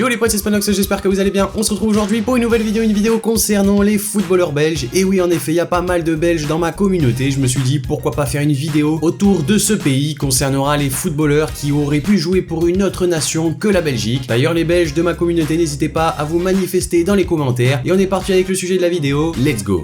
Yo les potes, c'est Spanox, j'espère que vous allez bien. On se retrouve aujourd'hui pour une nouvelle vidéo, concernant les footballeurs belges. Et oui, en effet, il y a pas mal de Belges dans ma communauté. Je me suis dit pourquoi pas faire une vidéo autour de ce pays concernera les footballeurs qui auraient pu jouer pour une autre nation que la Belgique. D'ailleurs, les Belges de ma communauté, n'hésitez pas à vous manifester dans les commentaires. Et on est parti avec le sujet de la vidéo. Let's go!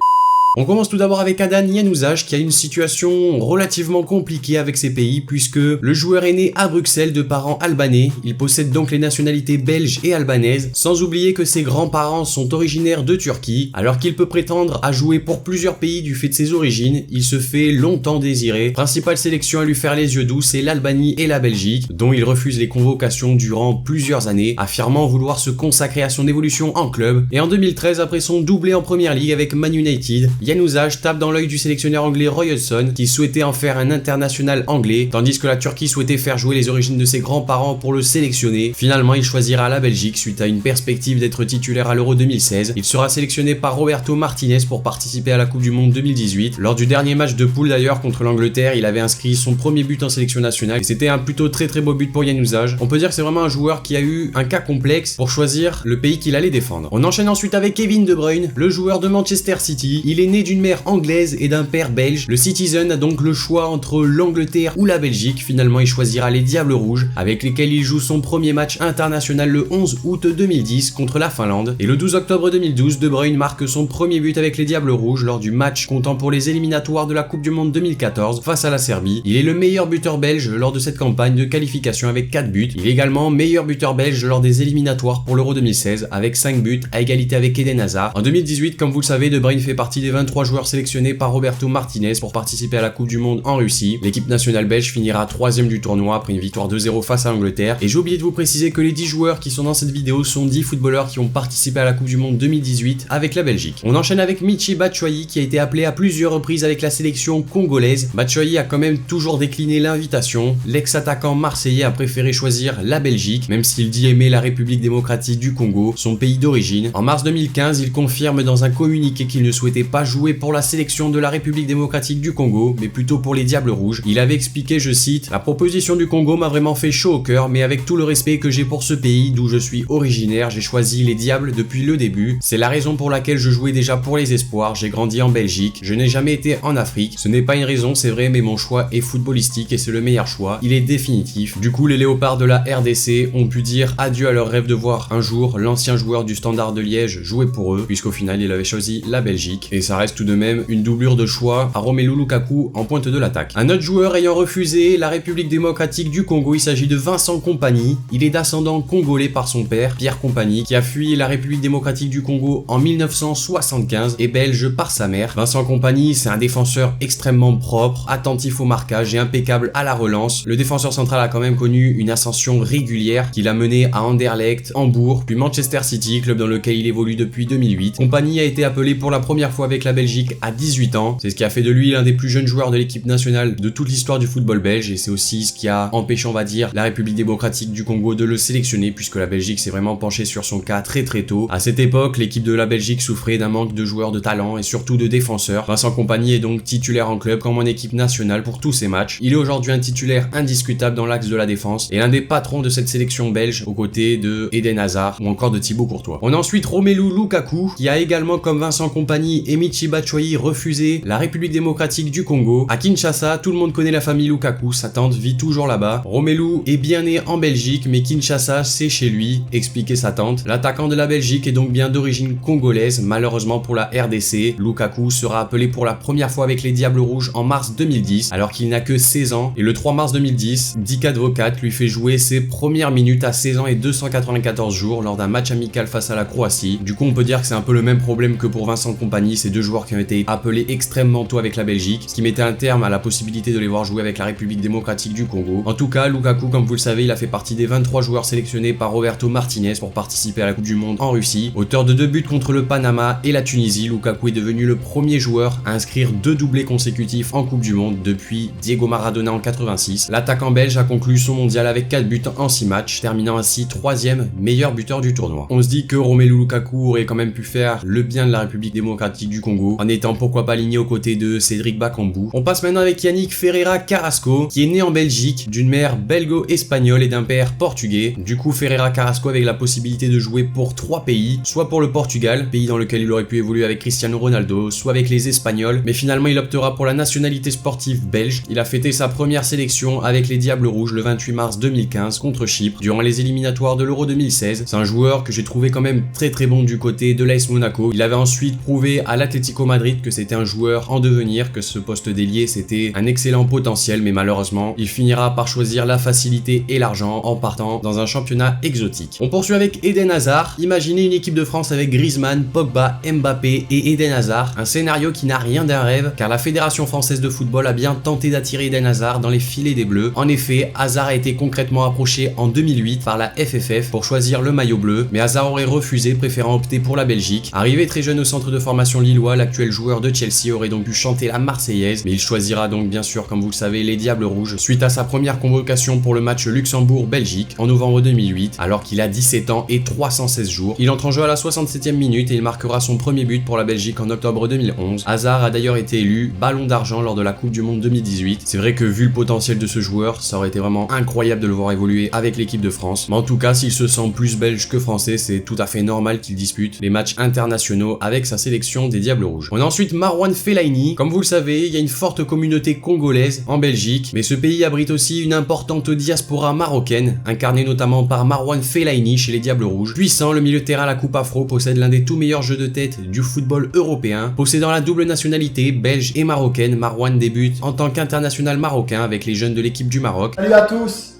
On commence tout d'abord avec Adan Januzaj qui a une situation relativement compliquée avec ses pays puisque le joueur est né à Bruxelles de parents albanais. Il possède donc les nationalités belges et albanaises, sans oublier que ses grands-parents sont originaires de Turquie. Alors qu'il peut prétendre à jouer pour plusieurs pays du fait de ses origines, il se fait longtemps désirer. Principale sélection à lui faire les yeux doux, c'est l'Albanie et la Belgique, dont il refuse les convocations durant plusieurs années, affirmant vouloir se consacrer à son évolution en club. Et en 2013, après son doublé en Première Ligue avec Man United, Januzaj tape dans l'œil du sélectionneur anglais Roy Hodgson qui souhaitait en faire un international anglais, tandis que la Turquie souhaitait faire jouer les origines de ses grands-parents pour le sélectionner. Finalement, il choisira la Belgique suite à une perspective d'être titulaire à l'Euro 2016. Il sera sélectionné par Roberto Martinez pour participer à la Coupe du Monde 2018. Lors du dernier match de poule d'ailleurs contre l'Angleterre, il avait inscrit son premier but en sélection nationale et c'était un plutôt très beau but pour Januzaj. On peut dire que c'est vraiment un joueur qui a eu un cas complexe pour choisir le pays qu'il allait défendre. On enchaîne ensuite avec Kevin De Bruyne, le joueur de Manchester City. Il est né d'une mère anglaise et d'un père belge. Le Citizen a donc le choix entre l'Angleterre ou la Belgique. Finalement, il choisira les Diables Rouges, avec lesquels il joue son premier match international le 11 août 2010 contre la Finlande. Et le 12 octobre 2012, De Bruyne marque son premier but avec les Diables Rouges lors du match comptant pour les éliminatoires de la Coupe du Monde 2014 face à la Serbie. Il est le meilleur buteur belge lors de cette campagne de qualification avec 4 buts. Il est également meilleur buteur belge lors des éliminatoires pour l'Euro 2016 avec 5 buts à égalité avec Eden Hazard. En 2018, comme vous le savez, De Bruyne fait partie des 23 joueurs sélectionnés par Roberto Martinez pour participer à la Coupe du Monde en Russie. L'équipe nationale belge finira 3ème du tournoi après une victoire 2-0 face à l'Angleterre. Et j'ai oublié de vous préciser que les 10 joueurs qui sont dans cette vidéo sont 10 footballeurs qui ont participé à la Coupe du Monde 2018 avec la Belgique. On enchaîne avec Michy Batshuayi qui a été appelé à plusieurs reprises avec la sélection congolaise. Batshuayi a quand même toujours décliné l'invitation. L'ex-attaquant marseillais a préféré choisir la Belgique, même s'il dit aimer la République démocratique du Congo, son pays d'origine. En mars 2015, il confirme dans un communiqué qu'il ne souhaitait pas jouer pour la sélection de la République démocratique du Congo, mais plutôt pour les Diables Rouges. Il avait expliqué, je cite, « La proposition du Congo m'a vraiment fait chaud au cœur, mais avec tout le respect que j'ai pour ce pays d'où je suis originaire, j'ai choisi les Diables depuis le début. C'est la raison pour laquelle je jouais déjà pour les espoirs, j'ai grandi en Belgique, je n'ai jamais été en Afrique. Ce n'est pas une raison, c'est vrai, mais mon choix est footballistique et c'est le meilleur choix. Il est définitif. » Du coup, les léopards de la RDC ont pu dire adieu à leur rêve de voir un jour l'ancien joueur du Standard de Liège jouer pour eux, puisqu'au final, il avait choisi la Belgique. Et ça reste tout de même une doublure de choix à Romelu Lukaku en pointe de l'attaque. Un autre joueur ayant refusé la République démocratique du Congo, il s'agit de Vincent Kompany. Il est d'ascendant congolais par son père, Pierre Kompany, qui a fui la République démocratique du Congo en 1975 et belge par sa mère. Vincent Kompany, c'est un défenseur extrêmement propre, attentif au marquage et impeccable à la relance. Le défenseur central a quand même connu une ascension régulière qui l'a mené à Anderlecht, Hambourg, puis Manchester City, club dans lequel il évolue depuis 2008. Kompany a été appelé pour la première fois avec la Belgique à 18 ans. C'est ce qui a fait de lui l'un des plus jeunes joueurs de l'équipe nationale de toute l'histoire du football belge et c'est aussi ce qui a empêché, on va dire, la République démocratique du Congo de le sélectionner puisque la Belgique s'est vraiment penchée sur son cas très tôt. À cette époque, l'équipe de la Belgique souffrait d'un manque de joueurs de talent et surtout de défenseurs. Vincent Kompany est donc titulaire en club comme en équipe nationale pour tous ses matchs. Il est aujourd'hui un titulaire indiscutable dans l'axe de la défense et l'un des patrons de cette sélection belge aux côtés de Eden Hazard ou encore de Thibaut Courtois. On a ensuite Romelu Lukaku qui a également comme Vincent Kompany et Michy Batshuayi refusé la République démocratique du Congo. À Kinshasa, tout le monde connaît la famille Lukaku, sa tante vit toujours là-bas. Romelu est bien né en Belgique, mais Kinshasa c'est chez lui, expliquait sa tante. L'attaquant de la Belgique est donc bien d'origine congolaise, malheureusement pour la RDC. Lukaku sera appelé pour la première fois avec les Diables Rouges en mars 2010, alors qu'il n'a que 16 ans. Et le 3 mars 2010, Dick Advocat lui fait jouer ses premières minutes à 16 ans et 294 jours lors d'un match amical face à la Croatie. Du coup, on peut dire que c'est un peu le même problème que pour Vincent Kompany, ces deux joueurs qui ont été appelés extrêmement tôt avec la Belgique, ce qui mettait un terme à la possibilité de les voir jouer avec la République démocratique du Congo. En tout cas, Lukaku, comme vous le savez, il a fait partie des 23 joueurs sélectionnés par Roberto Martinez pour participer à la Coupe du Monde en Russie. Auteur de 2 buts contre le Panama et la Tunisie, Lukaku est devenu le premier joueur à inscrire 2 doublés consécutifs en Coupe du Monde depuis Diego Maradona en 86. L'attaquant belge a conclu son mondial avec 4 buts en 6 matchs, terminant ainsi 3e meilleur buteur du tournoi. On se dit que Romelu Lukaku aurait quand même pu faire le bien de la République démocratique du Congo Congo, en étant pourquoi pas aligné aux côtés de Cédric Bakambu. On passe maintenant avec Yannick Ferreira Carrasco, qui est né en Belgique, d'une mère belgo-espagnole et d'un père portugais. Du coup, Ferreira Carrasco avec la possibilité de jouer pour 3 pays, soit pour le Portugal, pays dans lequel il aurait pu évoluer avec Cristiano Ronaldo, soit avec les Espagnols, mais finalement il optera pour la nationalité sportive belge. Il a fêté sa première sélection avec les Diables Rouges le 28 mars 2015 contre Chypre, durant les éliminatoires de l'Euro 2016. C'est un joueur que j'ai trouvé quand même très bon du côté de l'AS Monaco. Il avait ensuite prouvé à l'Atlético Madrid que c'était un joueur en devenir, que ce poste d'ailier c'était un excellent potentiel, mais malheureusement il finira par choisir la facilité et l'argent en partant dans un championnat exotique. On poursuit avec Eden Hazard. Imaginez une équipe de France avec Griezmann, Pogba, Mbappé et Eden Hazard, un scénario qui n'a rien d'un rêve, car la Fédération française de football a bien tenté d'attirer Eden Hazard dans les filets des Bleus. En effet, Hazard a été concrètement approché en 2008 par la FFF pour choisir le maillot bleu, mais Hazard aurait refusé, préférant opter pour la Belgique. Arrivé très jeune au centre de formation lillois, l'actuel joueur de Chelsea aurait donc pu chanter la Marseillaise, mais il choisira donc bien sûr, comme vous le savez, les Diables Rouges, suite à sa première convocation pour le match Luxembourg-Belgique en novembre 2008, alors qu'il a 17 ans et 316 jours. Il entre en jeu à la 67e minute et il marquera son premier but pour la Belgique en octobre 2011. Hazard a d'ailleurs été élu Ballon d'Argent lors de la Coupe du Monde 2018. C'est vrai que vu le potentiel de ce joueur, ça aurait été vraiment incroyable de le voir évoluer avec l'équipe de France. Mais en tout cas, s'il se sent plus belge que français, c'est tout à fait normal qu'il dispute les matchs internationaux avec sa sélection des Diables Rouges. On a ensuite Marouane Fellaini. Comme vous le savez, il y a une forte communauté congolaise en Belgique, mais ce pays abrite aussi une importante diaspora marocaine, incarnée notamment par Marouane Fellaini chez les Diables Rouges. Puissant, le milieu de terrain à la Coupe Afro possède l'un des tout meilleurs jeux de tête du football européen. Possédant la double nationalité belge et marocaine, Marouane débute en tant qu'international marocain avec les jeunes de l'équipe du Maroc. Salut à tous!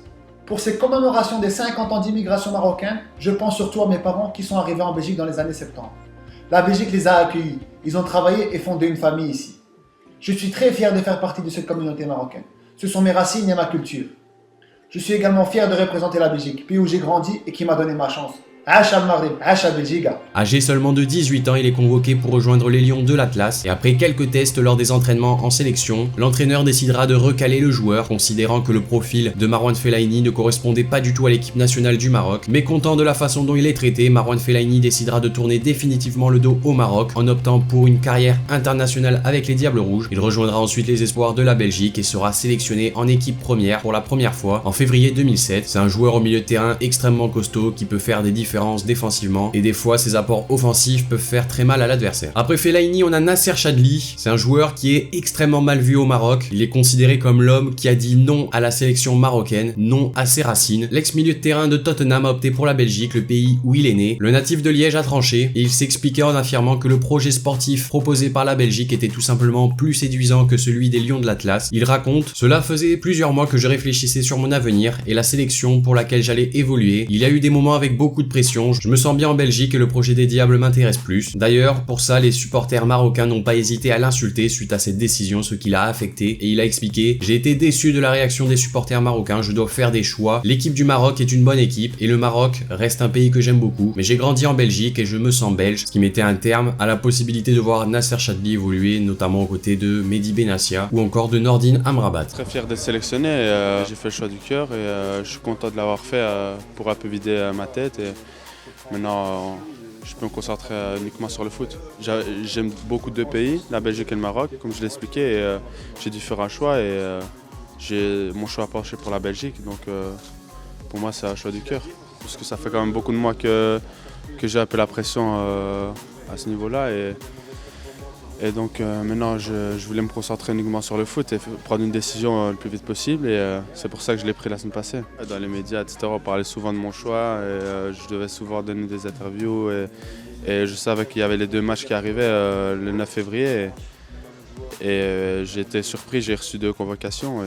Pour ces commémorations des 50 ans d'immigration marocaine, je pense surtout à mes parents qui sont arrivés en Belgique dans les années 70. La Belgique les a accueillis, ils ont travaillé et fondé une famille ici. Je suis très fier de faire partie de cette communauté marocaine. Ce sont mes racines et ma culture. Je suis également fier de représenter la Belgique, pays où j'ai grandi et qui m'a donné ma chance. Âgé seulement de 18 ans, il est convoqué pour rejoindre les Lions de l'Atlas et après quelques tests lors des entraînements en sélection, l'entraîneur décidera de recaler le joueur, considérant que le profil de Marouane Fellaini ne correspondait pas du tout à l'équipe nationale du Maroc. Mécontent de la façon dont il est traité, Marouane Fellaini décidera de tourner définitivement le dos au Maroc en optant pour une carrière internationale avec les Diables Rouges. Il rejoindra ensuite les espoirs de la Belgique et sera sélectionné en équipe première pour la première fois en février 2007. C'est un joueur au milieu de terrain extrêmement costaud qui peut faire des différences défensivement et des fois ses apports offensifs peuvent faire très mal à l'adversaire. Après Fellaini, on a Nasser Chadli. C'est un joueur qui est extrêmement mal vu au Maroc. Il est considéré comme l'homme qui a dit non à la sélection marocaine, non à ses racines. L'ex-milieu de terrain de Tottenham a opté pour la Belgique, le pays où il est né. Le natif de Liège a tranché et il s'expliquait en affirmant que le projet sportif proposé par la Belgique était tout simplement plus séduisant que celui des Lions de l'Atlas. Il raconte: cela faisait plusieurs mois que je réfléchissais sur mon avenir et la sélection pour laquelle j'allais évoluer. Il y a eu des moments avec beaucoup de pression. Je me sens bien en Belgique et le projet des Diables m'intéresse plus. D'ailleurs, pour ça, les supporters marocains n'ont pas hésité à l'insulter suite à cette décision, ce qui l'a affecté, et il a expliqué: j'ai été déçu de la réaction des supporters marocains, je dois faire des choix. L'équipe du Maroc est une bonne équipe, et le Maroc reste un pays que j'aime beaucoup, mais j'ai grandi en Belgique et je me sens belge, ce qui mettait un terme à la possibilité de voir Nasser Chadli évoluer, notamment aux côtés de Mehdi Benassia ou encore de Nordine Amrabat. Très fier d'être sélectionné, j'ai fait le choix du cœur et je suis content de l'avoir fait pour un peu vider ma tête. Et maintenant, je peux me concentrer uniquement sur le foot. J'aime beaucoup de pays, la Belgique et le Maroc, comme je l'ai expliqué. J'ai dû faire un choix et mon choix a penché pour la Belgique. Donc pour moi, c'est un choix du cœur. Parce que ça fait quand même beaucoup de mois que j'ai un peu la pression à ce niveau-là. Et donc maintenant, je voulais me concentrer uniquement sur le foot et prendre une décision le plus vite possible. Et c'est pour ça que je l'ai pris la semaine passée. Dans les médias, etc., on parlait souvent de mon choix. Et, je devais souvent donner des interviews. Et je savais qu'il y avait les 2 matchs qui arrivaient le 9 février. Et j'ai été surpris, j'ai reçu 2 convocations.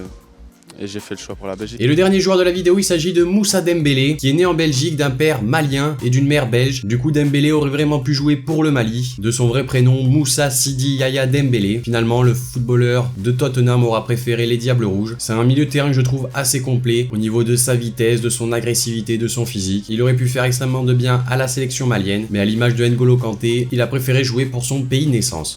Et j'ai fait le choix pour la Belgique. Et le dernier joueur de la vidéo, il s'agit de Moussa Dembélé, qui est né en Belgique d'un père malien et d'une mère belge. Du coup, Dembélé aurait vraiment pu jouer pour le Mali, de son vrai prénom Moussa Sidi Yaya Dembélé. Finalement, le footballeur de Tottenham aura préféré les Diables Rouges. C'est un milieu de terrain que je trouve assez complet au niveau de sa vitesse, de son agressivité, de son physique. Il aurait pu faire extrêmement de bien à la sélection malienne, mais à l'image de N'Golo Kanté, il a préféré jouer pour son pays de naissance.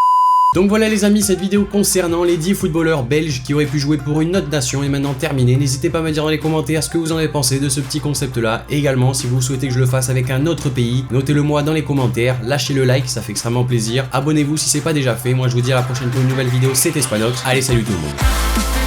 Donc voilà les amis, cette vidéo concernant les 10 footballeurs belges qui auraient pu jouer pour une autre nation est maintenant terminée. N'hésitez pas à me dire dans les commentaires ce que vous en avez pensé de ce petit concept là. Et également si vous souhaitez que je le fasse avec un autre pays, notez-le moi dans les commentaires, lâchez le like, ça fait extrêmement plaisir. Abonnez-vous si c'est pas déjà fait, moi je vous dis à la prochaine pour une nouvelle vidéo, c'était Spanox. Allez salut tout le monde.